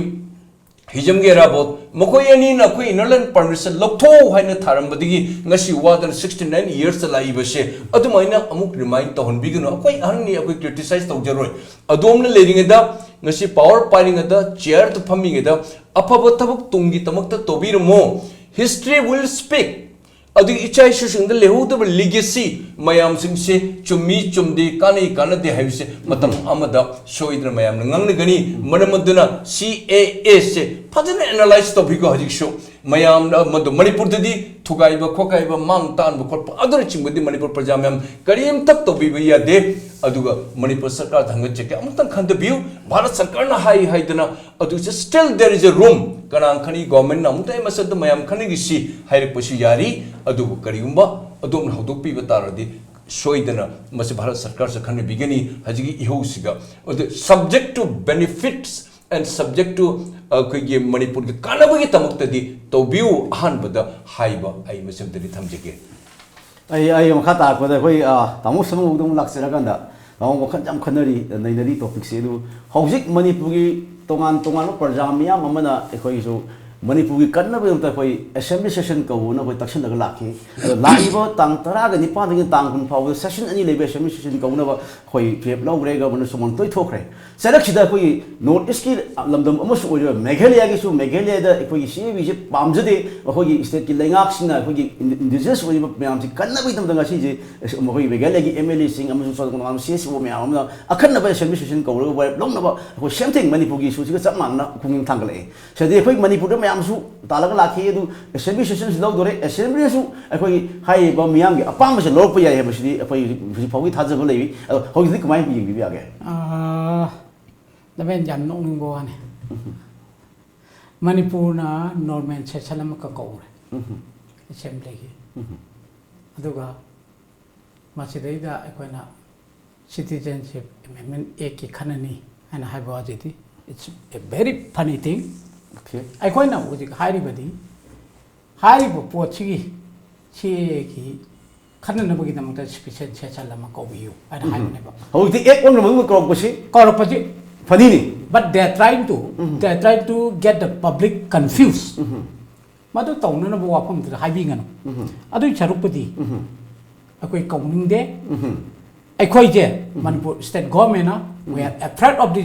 hijam ge rabot makoi ani na koi inland permission loktho haina tharambadigi ngasi wadan 69 years lai base adumaina amuk remind to honbigino koi anni koi criticize tawjaroi adomna leringeda ngasi power piling da chair to phammingeda afaba tabuk tungi tamakta tobirmo history will speak अदि इच्छा इशुसिंग the लेहुदब legacy मयाम सिंग से चुम्मी चुमदे काने कानदे हाइसे मतम अमदा सोइद्र मयाम नंगनगनी मनमदुना CAA से फजन analyse topic हजिक show मयाम मद मणिपुर ददी थुगाइबा खोकाइबा मांग तान बखोप other चिंगबदि Manipur प्रजा मयाम करियम तक तो बिबिया दे अदुगा मणिपुर सरकार धंग चेके अमतन खंदबिउ भारत सरकार ना हाई हाइदना अदु still there is a room कनां खनी गवर्नमेंट ना मुतै मसद मयाम खनिगि सी हाइरक पसु यारी अदुबु करियुम्बा अदुम हौदोक पिबा तारदि सोइदना मसे भारत सरकार से खने बिगनी हजिगी इहोसिगा subject to benefits and subject to कोई मणिपुर के कानबगी तमक्तदी तौबिउ अहानबदा हाइबा आई मसेमदि थमजेगे आई मखा ताकपदा कोई तामो समूदम लाक्सरगंदा तामो मखन जम खनरी नैनरी टॉपिक से दु हौजिक मणिपुर की तोंगान तोंगान प्रजा मियाम अमना एखोई जो मणिपुर की कन्नबदमता कोई असेंबली सेशन कौना कोई तक्षनग लाखी लाइबो तांग तराग निपान तांग कुन फाव सेशन अनि लेबे असेंबली सेशन कौना कोई फेप लौग्रे गवर्नर सुमन तोय थोखरे सेलेक्सिदा कोई नॉर्थ ईस्ट की लमदम अमस ओयो मेघालय की सु मेघालय दा कोई सीबी जे पामजदे कोई स्टेट की लेंगाक सिना कोई इंडिजिनस कोई म्याम से कन्नबई तम दंगा सी जे कोई मेघालय की एमएलए सिंग अमस सो कोन सीएस वो म्याम अखन्नबा असेंबली सेशन कौरो वे लोंगनबा कोई सेम थिंग मणिपुर की सुसिगा चप मानना खुंगिंग थांगले सदे कोई मणिपुर यामसु तालग लाखी अदु असेंबली सेशन लौदोरे असेंबली सु अखोई हाई ब मियाम के अपाम से लोक पय है बसदी अखोई फौगी थाजब लेबी हौगी कमाई बिंग बि आगे दबेन जान नोंगो आने मणिपुर ना नॉर्मल सेशन अम का कौरे असेंबली की अदुगा मसिदैदा अखोइना सिटीजनशिप अमेंडमेंट एक्ट की खननी एंड हाइबाजिटी it's a very funny thing अखोइना उजिक हारिबदी हारिबो पोछि की खननबगी दमता स्पेशल सेशन लमा कौबियु अन हाइनेबा हौदी एक own मगु क्रॉपसी कौरपजी फनीनी but they are trying to get the public confused madu tawnana bo wafam da haibingano adu charupadi akoi kauningde akoi je manipur state government na we are afraid of the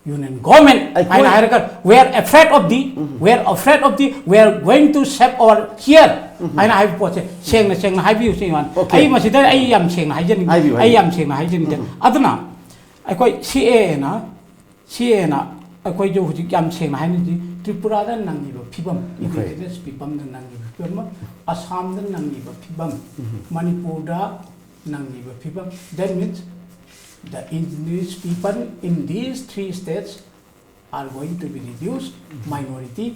union government we are afraid of the we are going to save our here aina hai po che sengna haibiu singwan ai masida ai yam sengna haijani ai yam sengna haijani aduna akoi CA na akoi jo huji yam sengna haini Tripura da nangi ba phibam indigenous people da nangi phibam Assam da nangi ba phibam Manipur da nangi ba phibam that means the indigenous people in these three states are going to be reduced minority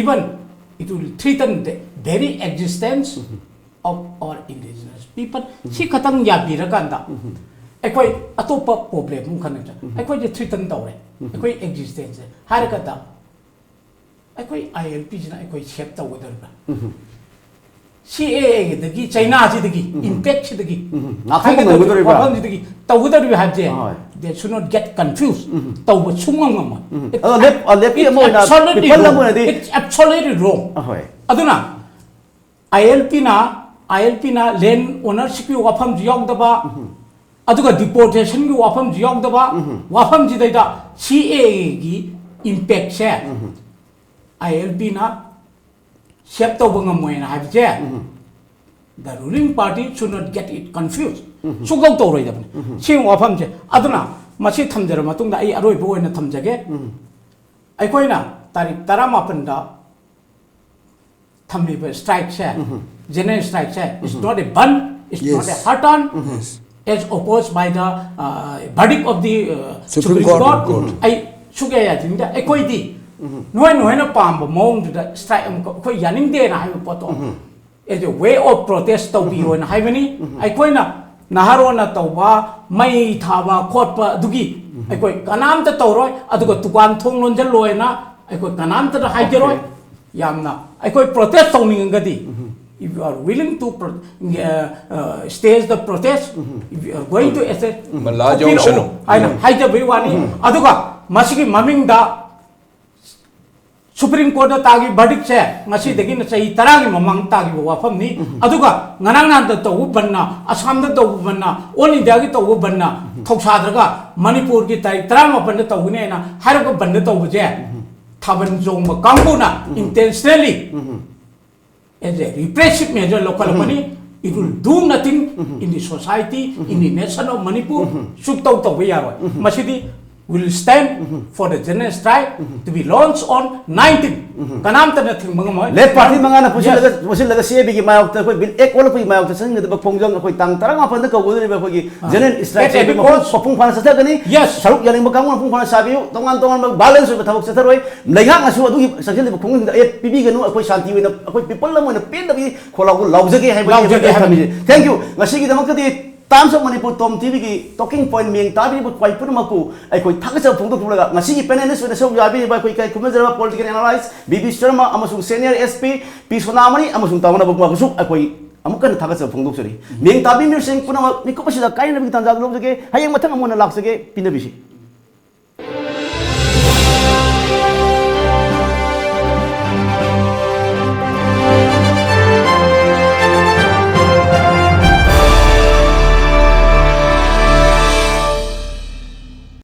even it will threaten the very existence of our indigenous people si khatang ya birakanda akoi atopa problem mu khana akoi je threaten tawre akoi existence harakata akoi ILP jina akoi shape tawdar CAA dagi China ji dagi impact dagi tawdar have je they should not get confused tawba sungam it's absolutely wrong aduna ILP na land ownership ki wafam jiyong daba aduga deportation ki wafam jiyong daba wafam jidaida CAA ki impact se ILP na shape to bangam moina have je the ruling party should not get it confused sugau to roi dabne sing wafam je aduna masi thamjara matung da ai aroi bo oina thamjage ai koina tarik 18 da thamli strike se general strike se it's not a ban It's not a hard on, as opposed by the verdict of the Supreme Court. I sugaya tinda ekoi noi na pam mong the strike ko yaning de na hayo poto. As a way of protest to be on haibani ai koi na haro na tawba mai thaba khotpa dugi ai koi kanam ta tawroi aduga tukan thong lon jal loi na ai koi kanam ta haijroi yamna ai koi protest tawning ngadi. If you are willing to stage the protest, if you are going to assess, I aduga masigi maming da Supreme Court tagi verdict se ngasi degi na sai tarang mamang tagi wafam ni aduga nganang nan da to banna Assam da to banna all India gi to banna thoksa daga Manipur gi tai tarang ma banna to ne na har ko banna to je thaban jong ma kangbu na intentionally as a repressive measure local company, it will do nothing in the society, in the nation of Manipur. Masidi will stand for the general strike to be launched on 19. Kanam ta nathing mangamoy. Let party mangana pusil laga CAB ki mayok ta koi bil ek wala koi mayok ta sang da pongjong koi tang tarang apa da ko gudri ba koi general strike se popung phana sa gani yes saruk yaling makang popung phana sabiu tongan balance ba thabok sa tharoi laiga ngasu adu sakin da phung da PB ganu koi shanti wena koi people la mo na pin da bi khola ko laujage hai ba thank you ngasi gi damak di Times of Manipur TOMTV ki talking point ming tabi but quite put maku I quite takasa punto pulaga ngasi penelis with the show yabi by quite kumazara political analyze BB Sharma amasung senior SP Pisonamani amasung tawna buk makusuk I quite amukan takasa punto suri ming tabi mir sing puna niko pasida kain nabi tanjag log jage hayang matang amona lak sage pinabishi